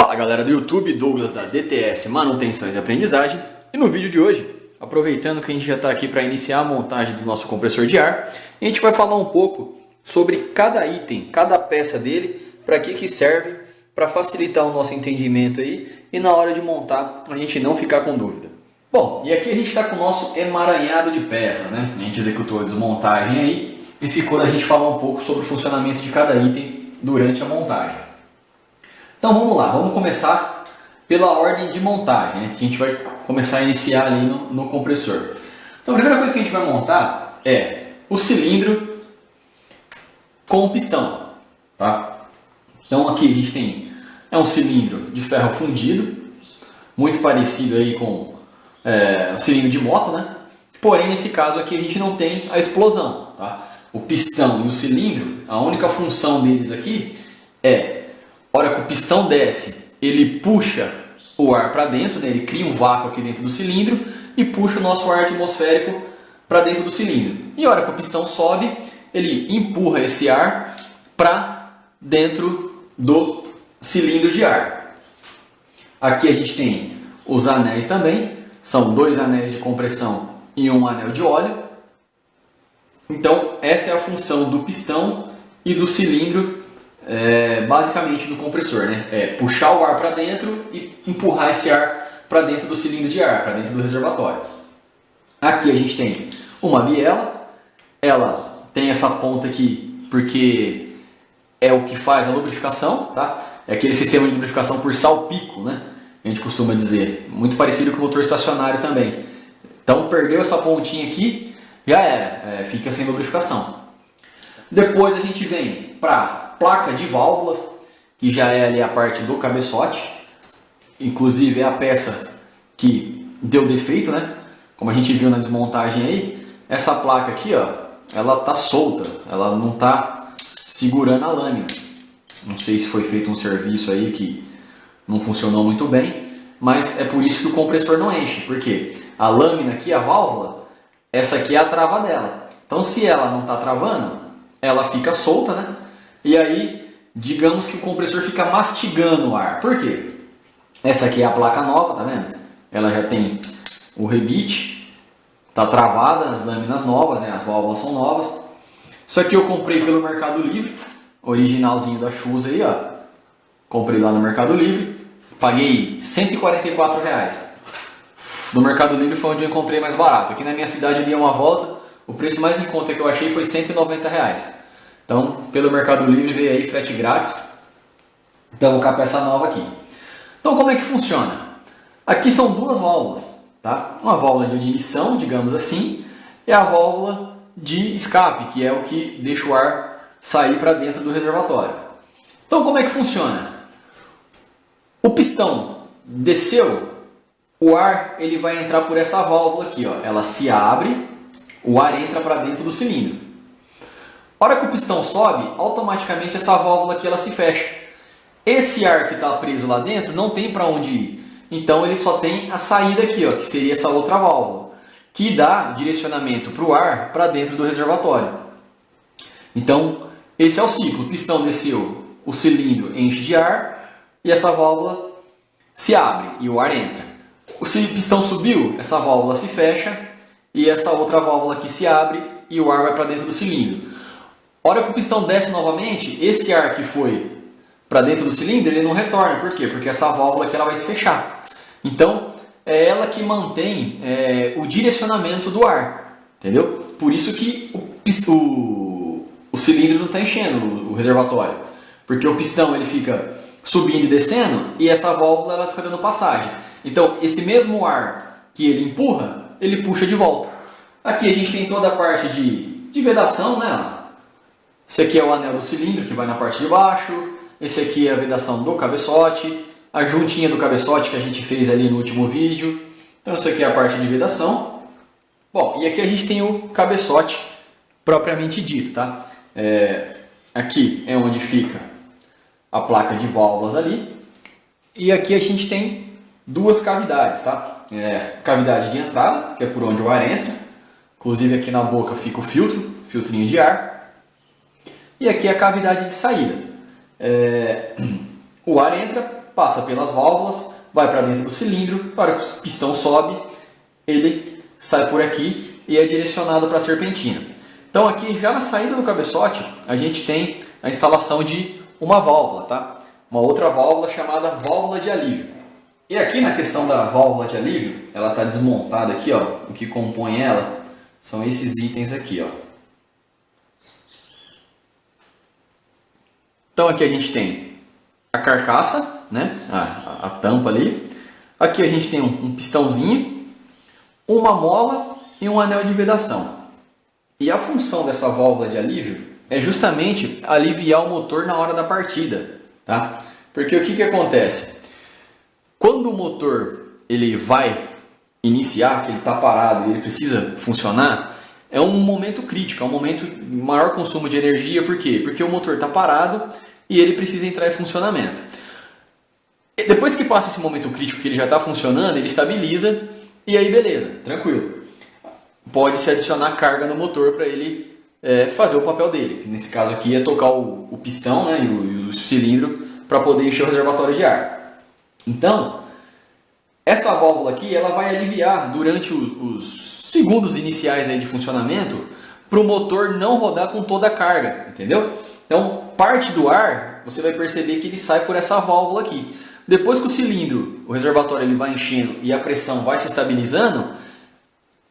Fala galera do YouTube, Douglas da DTS Manutenções e Aprendizagem. E no vídeo de hoje, aproveitando que a gente já está aqui para iniciar a montagem do nosso compressor de ar, a gente vai falar um pouco sobre cada item, cada peça dele, para que serve, para facilitar o nosso entendimento aí e na hora de montar a gente não ficar com dúvida. Bom, e aqui a gente está com o nosso emaranhado de peças, né? A gente executou a desmontagem aí e ficou da gente falar um pouco sobre o funcionamento de cada item durante a montagem. Então vamos lá, vamos começar pela ordem de montagem, né? Que a gente vai começar a iniciar ali no compressor. Então a primeira coisa que a gente vai montar é o cilindro com o pistão, tá? Então aqui a gente tem um cilindro de ferro fundido, muito parecido aí com um cilindro de moto, né? Porém nesse caso aqui a gente não tem a explosão, tá? O pistão e o cilindro, a única função deles aqui é a hora que o pistão desce, ele puxa o ar para dentro, né? Ele cria um vácuo aqui dentro do cilindro e puxa o nosso ar atmosférico para dentro do cilindro. E a hora que o pistão sobe, ele empurra esse ar para dentro do cilindro de ar. Aqui a gente tem os anéis também, são 2 anéis de compressão e um anel de óleo. Então essa é a função do pistão e do cilindro, basicamente do compressor, né? É puxar o ar para dentro e empurrar esse ar para dentro do cilindro de ar, para dentro do reservatório. Aqui a gente tem uma biela, ela tem essa ponta aqui porque é o que faz a lubrificação, tá? É aquele sistema de lubrificação por salpico, né? A gente costuma dizer, muito parecido com o motor estacionário também. Então perdeu essa pontinha aqui, já era, fica sem lubrificação. Depois a gente vem para placa de válvulas, que já é ali a parte do cabeçote, inclusive é a peça que deu defeito, né? Como a gente viu na desmontagem aí, essa placa aqui, ó, ela tá solta, ela não tá segurando a lâmina. Não sei se foi feito um serviço aí que não funcionou muito bem, mas é por isso que o compressor não enche, porque a lâmina aqui, a válvula, essa aqui é a trava dela. Então se ela não tá travando, ela fica solta, né? E aí, digamos que o compressor fica mastigando o ar. Por quê? Essa aqui é a placa nova, tá vendo? Ela já tem o rebite, tá travada, as lâminas novas, né? As válvulas são novas. Isso aqui eu comprei pelo Mercado Livre, originalzinho da Shoes aí, ó. Comprei lá no Mercado Livre, paguei R$144. No Mercado Livre foi onde eu encontrei mais barato. Aqui na minha cidade ali é uma volta, o preço mais em conta que eu achei foi R$190. Então, pelo Mercado Livre veio aí frete grátis. Então, com a peça nova aqui. Então, como é que funciona? Aqui são 2 válvulas, tá? Uma válvula de admissão, digamos assim, e a válvula de escape, que é o que deixa o ar sair para dentro do reservatório. Então, como é que funciona? O pistão desceu, o ar ele vai entrar por essa válvula aqui, ó. Ela se abre, o ar entra para dentro do cilindro. A hora que o pistão sobe, automaticamente essa válvula aqui ela se fecha. Esse ar que está preso lá dentro não tem para onde ir. Então ele só tem a saída aqui, ó, que seria essa outra válvula, que dá direcionamento para o ar para dentro do reservatório. Então esse é o ciclo. O pistão desceu, o cilindro enche de ar e essa válvula se abre e o ar entra. Se o pistão subiu, essa válvula se fecha e essa outra válvula aqui se abre e o ar vai para dentro do cilindro. A hora que o pistão desce novamente, esse ar que foi para dentro do cilindro, ele não retorna. Por quê? Porque essa válvula aqui ela vai se fechar. Então, é ela que mantém o direcionamento do ar. Entendeu? Por isso que o cilindro não está enchendo o reservatório. Porque o pistão ele fica subindo e descendo e essa válvula ela fica dando passagem. Então, esse mesmo ar que ele empurra, ele puxa de volta. Aqui a gente tem toda a parte de vedação, né? Esse aqui é o anel do cilindro que vai na parte de baixo. Esse aqui é a vedação do cabeçote. A juntinha do cabeçote que a gente fez ali no último vídeo. Então isso aqui é a parte de vedação. Bom, e aqui a gente tem o cabeçote propriamente dito, tá? Aqui é onde fica a placa de válvulas ali. E aqui a gente tem 2 cavidades, tá? Cavidade de entrada, que é por onde o ar entra. Inclusive aqui na boca fica o filtrinho de ar. E aqui a cavidade de saída. O ar entra, passa pelas válvulas, vai para dentro do cilindro, para que o pistão sobe, ele sai por aqui e é direcionado para a serpentina. Então aqui já na saída do cabeçote a gente tem a instalação de uma válvula, tá? Uma outra válvula chamada válvula de alívio. E aqui na questão da válvula de alívio, ela está desmontada aqui, ó. O que compõe ela são esses itens aqui, ó. Então aqui a gente tem a carcaça, né? A tampa ali. Aqui a gente tem um pistãozinho, uma mola e um anel de vedação. E a função dessa válvula de alívio é justamente aliviar o motor na hora da partida, tá? Porque o que acontece? Quando o motor ele vai iniciar, que ele está parado e ele precisa funcionar, é um momento crítico, é um momento de maior consumo de energia. Por quê? Porque o motor está parado e ele precisa entrar em funcionamento. E depois que passa esse momento crítico, que ele já está funcionando, ele estabiliza e aí beleza, tranquilo. Pode-se adicionar carga no motor para ele fazer o papel dele. Nesse caso aqui é tocar o pistão, né, e o cilindro para poder encher o reservatório de ar. Então, essa válvula aqui ela vai aliviar durante os segundos iniciais aí de funcionamento para o motor não rodar com toda a carga, entendeu? Então, parte do ar você vai perceber que ele sai por essa válvula aqui. Depois que o cilindro, o reservatório, ele vai enchendo e a pressão vai se estabilizando,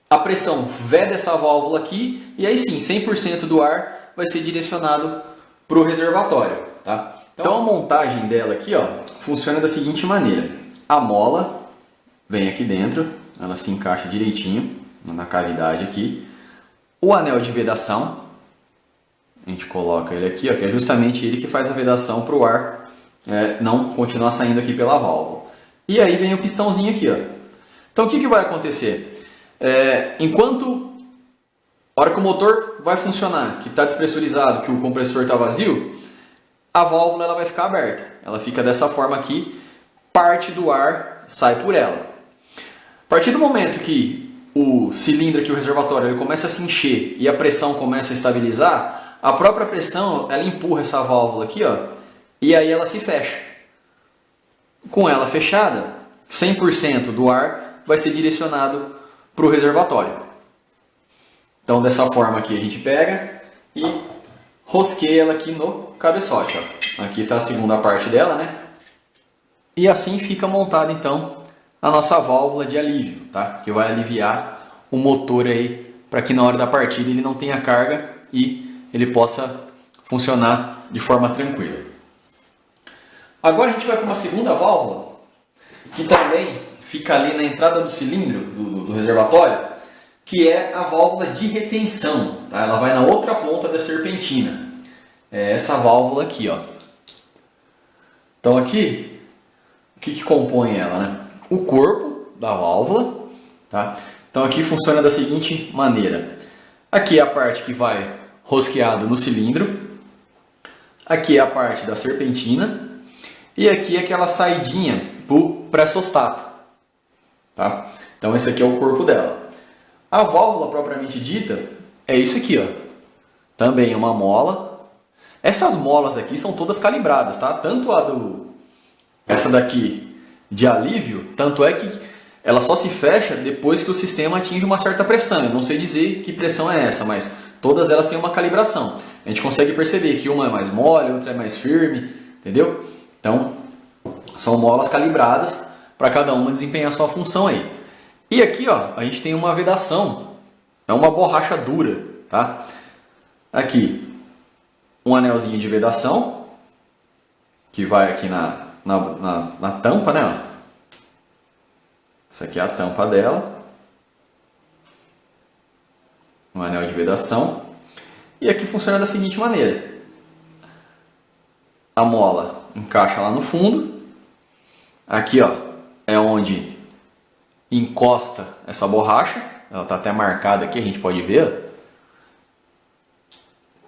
a pressão veda essa válvula aqui e aí sim, 100% do ar vai ser direcionado para o reservatório, tá? Então a montagem dela aqui, ó, funciona da seguinte maneira. A mola vem aqui dentro, ela se encaixa direitinho na cavidade aqui. O anel de vedação, a gente coloca ele aqui, ó, que é justamente ele que faz a vedação para o ar não continuar saindo aqui pela válvula. E aí vem o pistãozinho aqui, ó. Então o que vai acontecer? Enquanto a hora que o motor vai funcionar, que está despressurizado, que o compressor está vazio, a válvula ela vai ficar aberta. Ela fica dessa forma aqui, parte do ar sai por ela. A partir do momento que o cilindro aqui, o reservatório, ele começa a se encher e a pressão começa a estabilizar, a própria pressão ela empurra essa válvula aqui, ó, e aí ela se fecha. Com ela fechada, 100% do ar vai ser direcionado para o reservatório. Então dessa forma aqui a gente pega e rosqueia ela aqui no cabeçote, ó. Aqui está a segunda parte dela, né? E assim fica montada então a nossa válvula de alívio, tá? Que vai aliviar o motor aí para que na hora da partida ele não tenha carga e ele possa funcionar de forma tranquila. Agora a gente vai para uma segunda válvula que também fica ali na entrada do cilindro do reservatório, que é a válvula de retenção, tá? Ela vai na outra ponta da serpentina. É essa válvula aqui, ó. Então aqui, o que compõe ela, né? O corpo da válvula, tá? Então aqui funciona da seguinte maneira. Aqui é a parte que vai rosqueado no cilindro. Aqui é a parte da serpentina. E aqui é aquela saidinha para o pré-sostato, tá? Então esse aqui é o corpo dela. A válvula propriamente dita é isso aqui, ó. Também uma mola. Essas molas aqui são todas calibradas, tá? Tanto essa daqui de alívio, tanto é que ela só se fecha depois que o sistema atinge uma certa pressão. Eu não sei dizer que pressão é essa, mas todas elas têm uma calibração. A gente consegue perceber que uma é mais mole, outra é mais firme, entendeu? Então, são molas calibradas para cada uma desempenhar a sua função aí. E aqui, ó, a gente tem uma vedação, é uma borracha dura, tá? Aqui, um anelzinho de vedação, que vai aqui na tampa, né? Isso aqui é a tampa dela. Um anel de vedação. E aqui funciona da seguinte maneira. A mola encaixa lá no fundo. Aqui, ó, é onde encosta essa borracha. Ela está até marcada aqui, a gente pode ver.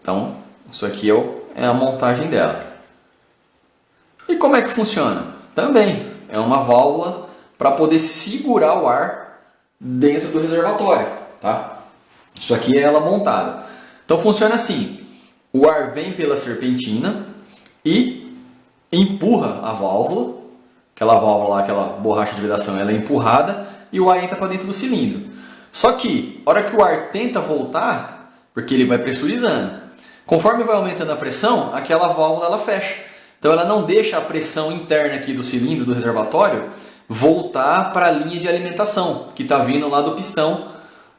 Então, isso aqui é a montagem dela. E como é que funciona? Também é uma válvula para poder segurar o ar dentro do reservatório, tá? Isso aqui é ela montada. Então funciona assim: o ar vem pela serpentina e empurra a válvula aquela válvula lá, aquela borracha de vedação, ela é empurrada e o ar entra para dentro do cilindro. Só que, a hora que o ar tenta voltar, porque ele vai pressurizando, conforme vai aumentando a pressão, aquela válvula ela fecha. Então ela não deixa a pressão interna aqui do cilindro, do reservatório, voltar para a linha de alimentação, que está vindo lá do pistão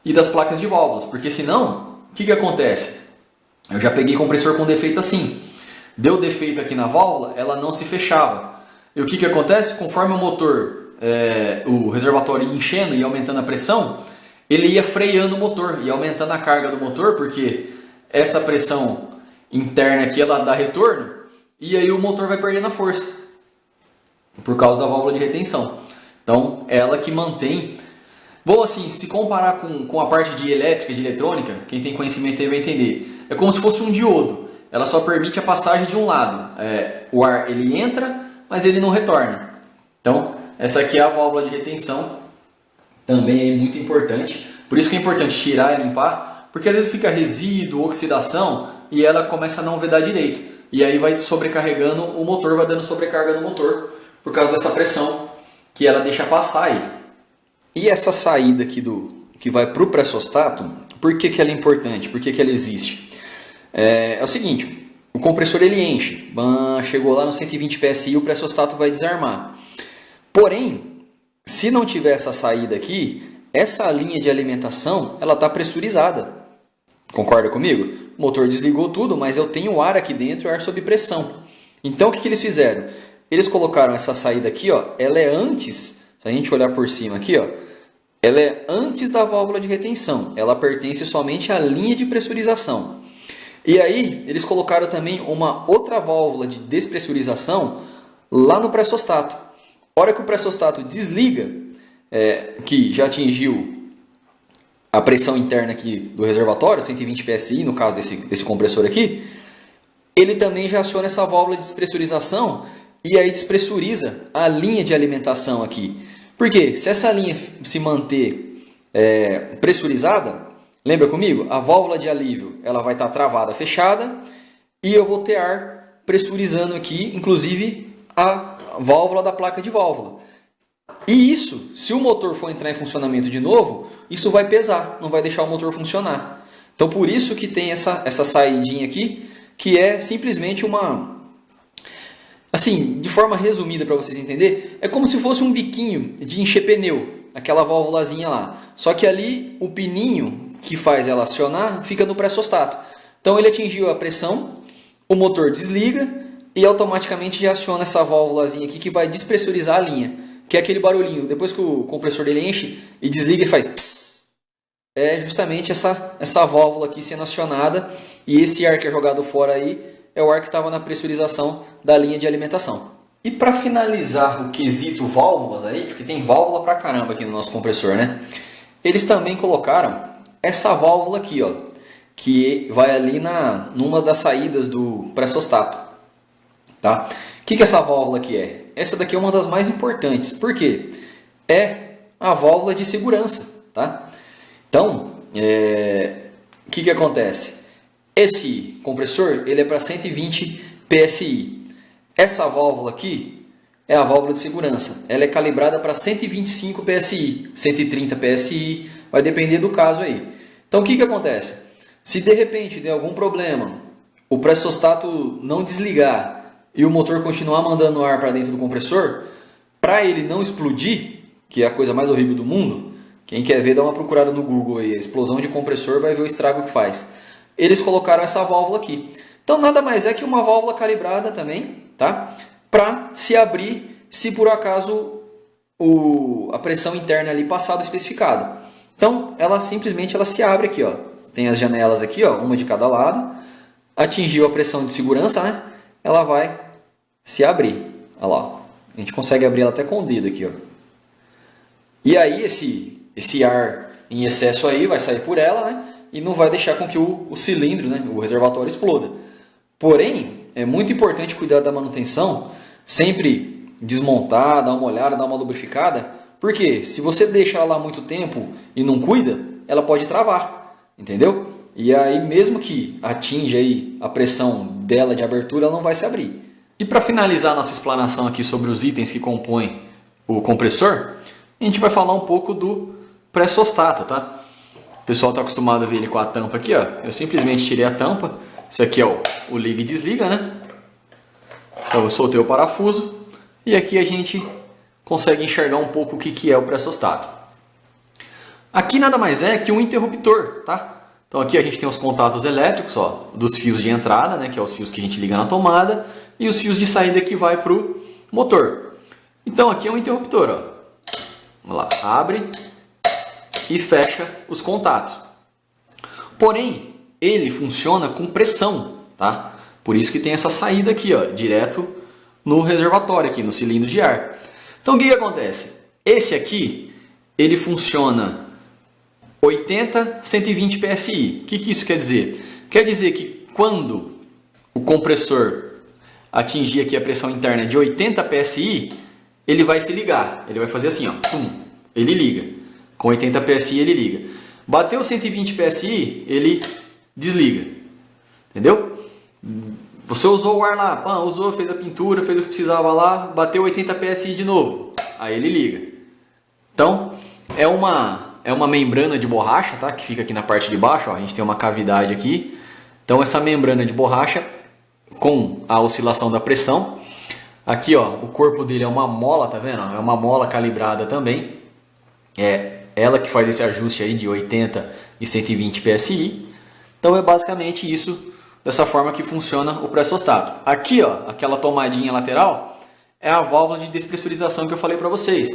e das placas de válvulas. Porque senão, o que acontece? Eu já peguei compressor com defeito assim. Deu defeito aqui na válvula, ela não se fechava. E o que acontece? Conforme o motor, o reservatório ia enchendo e aumentando a pressão, ele ia freando o motor e aumentando a carga do motor, porque essa pressão interna aqui ela dá retorno e aí o motor vai perdendo a força por causa da válvula de retenção. Então, ela que mantém. Bom, assim, se comparar com a parte de elétrica, de eletrônica, quem tem conhecimento aí vai entender. É como se fosse um diodo. Ela só permite a passagem de um lado. O ar ele entra, mas ele não retorna. Então, essa aqui é a válvula de retenção. Também é muito importante. Por isso que é importante tirar e limpar, porque às vezes fica resíduo, oxidação, e ela começa a não vedar direito. E aí vai sobrecarregando o motor, vai dando sobrecarga no motor, por causa dessa pressão que ela deixa passar aí. E essa saída aqui que vai para o pressostato, por que ela é importante? Por que ela existe? É o seguinte, o compressor ele enche, chegou lá no 120 PSI, o pressostato vai desarmar. Porém, se não tiver essa saída aqui, essa linha de alimentação ela está pressurizada. Concorda comigo? O motor desligou tudo, mas eu tenho ar aqui dentro, ar sob pressão. Então o que eles fizeram? Eles colocaram essa saída aqui, ó, ela é antes, se a gente olhar por cima aqui, ó, ela é antes da válvula de retenção. Ela pertence somente à linha de pressurização. E aí, eles colocaram também uma outra válvula de despressurização lá no pressostato. A hora que o pressostato desliga, que já atingiu a pressão interna aqui do reservatório, 120 PSI, no caso desse compressor aqui, ele também já aciona essa válvula de despressurização e aí despressuriza a linha de alimentação aqui. Porque se essa linha se manter pressurizada, lembra comigo? A válvula de alívio ela vai estar travada, fechada, e eu vou ter ar pressurizando aqui, inclusive a válvula da placa de válvula. E isso, se o motor for entrar em funcionamento de novo, isso vai pesar, não vai deixar o motor funcionar. Então por isso que tem essa saidinha aqui, que é simplesmente uma... Assim, de forma resumida para vocês entenderem, é como se fosse um biquinho de encher pneu, aquela válvulazinha lá. Só que ali o pininho que faz ela acionar fica no pressostato. Então ele atingiu a pressão, o motor desliga e automaticamente já aciona essa válvulazinha aqui que vai despressurizar a linha. Que é aquele barulhinho, depois que o compressor dele enche e desliga, ele faz tss. É justamente essa válvula aqui sendo acionada, e esse ar que é jogado fora aí é o ar que estava na pressurização da linha de alimentação. E para finalizar o quesito válvulas aí, porque tem válvula pra caramba aqui no nosso compressor, né? Eles também colocaram essa válvula aqui, ó, que vai ali numa das saídas do pressostato, tá? O que essa válvula aqui é? Essa daqui é uma das mais importantes. Por quê? É a válvula de segurança, tá? Então, o que acontece? Esse compressor ele é para 120 PSI. Essa válvula aqui é a válvula de segurança. Ela é calibrada para 125 PSI, 130 PSI, vai depender do caso aí. Então o que acontece? Se de repente der algum problema, o pressostato não desligar e o motor continuar mandando ar para dentro do compressor, para ele não explodir, que é a coisa mais horrível do mundo, quem quer ver dá uma procurada no Google aí, a explosão de compressor, vai ver o estrago que faz. Eles colocaram essa válvula aqui. Então nada mais é que uma válvula calibrada também, tá? Para se abrir se por acaso a pressão interna ali passar do especificado. Então ela simplesmente se abre aqui, ó. Tem as janelas aqui, ó, uma de cada lado. Atingiu a pressão de segurança, né? Ela vai se abrir. Olha lá. A gente consegue abrir ela até com o dedo aqui, ó. E aí esse ar em excesso aí vai sair por ela, né? E não vai deixar com que o cilindro, né, o reservatório exploda. Porém, é muito importante cuidar da manutenção, sempre desmontar, dar uma olhada, dar uma lubrificada, porque se você deixa ela lá muito tempo e não cuida, ela pode travar, entendeu? E aí mesmo que atinja aí a pressão dela de abertura, ela não vai se abrir. E para finalizar nossa explanação aqui sobre os itens que compõem o compressor, a gente vai falar um pouco do pré-isosstato, tá? O pessoal está acostumado a ver ele com a tampa aqui, ó. Eu simplesmente tirei a tampa. Isso aqui é o liga e desliga, né? Então eu soltei o parafuso e aqui a gente consegue enxergar um pouco o que é o pré-isosstato. Aqui nada mais é que um interruptor, tá? Então aqui a gente tem os contatos elétricos, ó, dos fios de entrada, né, que é os fios que a gente liga na tomada, e os fios de saída que vai para o motor. Então aqui é um interruptor, ó. Vamos lá, abre e fecha os contatos. Porém, ele funciona com pressão, tá? Por isso que tem essa saída aqui, ó, direto no reservatório aqui, no cilindro de ar. Então o que acontece? Esse aqui, ele funciona 80, 120 PSI. O que isso quer dizer? Quer dizer que quando o compressor atingir aqui a pressão interna de 80 PSI, ele vai se ligar. Ele vai fazer assim, ó, pum, ele liga. Com 80 PSI ele liga. Bateu 120 PSI, ele desliga. Entendeu? Você usou o ar lá, pã, usou, fez a pintura, fez o que precisava lá, bateu 80 PSI de novo. Aí ele liga. Então, é uma membrana de borracha, tá? Que fica aqui na parte de baixo, ó. A gente tem uma cavidade aqui. Então essa membrana de borracha com a oscilação da pressão. Aqui, ó, o corpo dele é uma mola, tá vendo? É uma mola calibrada também. É ela que faz esse ajuste aí de 80 e 120 PSI. Então é basicamente isso, dessa forma que funciona o pré-isosstato. Aqui, ó, aquela tomadinha lateral é a válvula de despressurização que eu falei para vocês.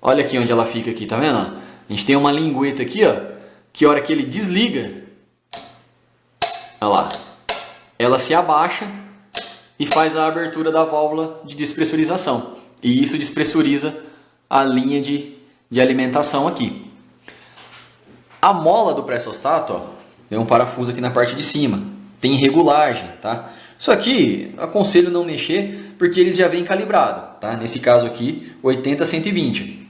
Olha aqui onde ela fica aqui, tá vendo? A gente tem uma lingueta aqui, ó, que a hora que ele desliga, olha lá, ela se abaixa e faz a abertura da válvula de despressurização. E isso despressuriza a linha de alimentação aqui. A mola do pré-isosstato, ó, tem um parafuso aqui na parte de cima. Tem regulagem, tá? Isso aqui, aconselho não mexer, porque eles já vêm calibrado, tá? Nesse caso aqui, 80, 120.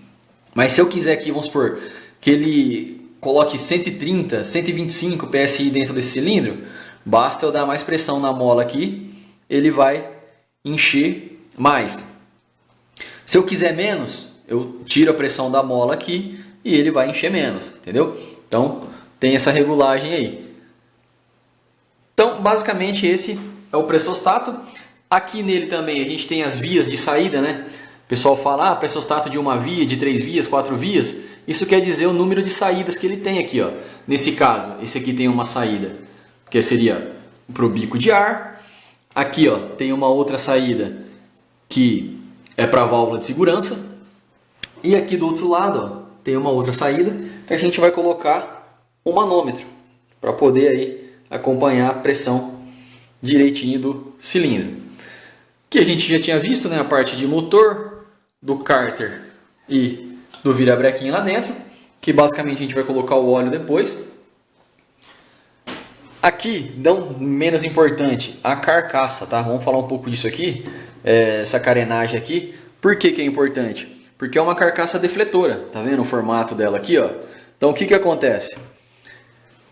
Mas se eu quiser aqui, vamos supor, que ele coloque 130, 125 PSI dentro desse cilindro, basta eu dar mais pressão na mola aqui, ele vai encher mais. Se eu quiser menos, eu tiro a pressão da mola aqui e ele vai encher menos, entendeu? Então, tem essa regulagem aí. Então, basicamente esse é o pré-isosstato. Aqui nele também a gente tem as vias de saída, né? O pessoal fala, pré-isosstato de uma via, de 3 vias, 4 vias. Isso quer dizer o número de saídas que ele tem aqui, ó. Nesse caso, esse aqui tem uma saída, que seria para o bico de ar. Aqui, ó, tem uma outra saída que é para a válvula de segurança. E aqui do outro lado, ó, tem uma outra saída que a gente vai colocar um manômetro para poder aí acompanhar a pressão direitinho do cilindro. Que a gente já tinha visto, né, a parte de motor, do cárter e do virabrequim lá dentro, que basicamente a gente vai colocar o óleo depois. Aqui, não menos importante, a carcaça, tá? Vamos falar um pouco disso aqui, essa carenagem aqui. Por que que é importante? Porque é uma carcaça defletora, tá vendo o formato dela aqui, ó? Então o que que acontece?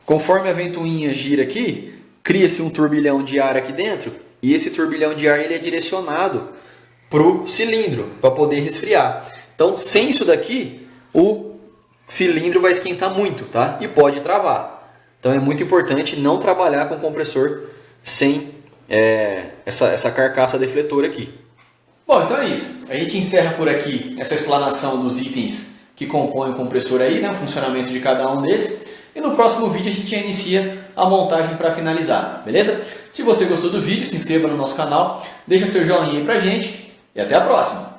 Conforme a ventoinha gira aqui, cria-se um turbilhão de ar aqui dentro, e esse turbilhão de ar ele é direcionado para o cilindro, para poder resfriar. Então, sem isso daqui, o cilindro vai esquentar muito, tá? E pode travar. Então é muito importante não trabalhar com compressor sem essa carcaça defletora aqui. Bom, então é isso. A gente encerra por aqui essa explanação dos itens que compõem o compressor aí, né? O funcionamento de cada um deles. E no próximo vídeo a gente já inicia a montagem para finalizar, beleza? Se você gostou do vídeo, se inscreva no nosso canal, deixa seu joinha aí pra gente e até a próxima!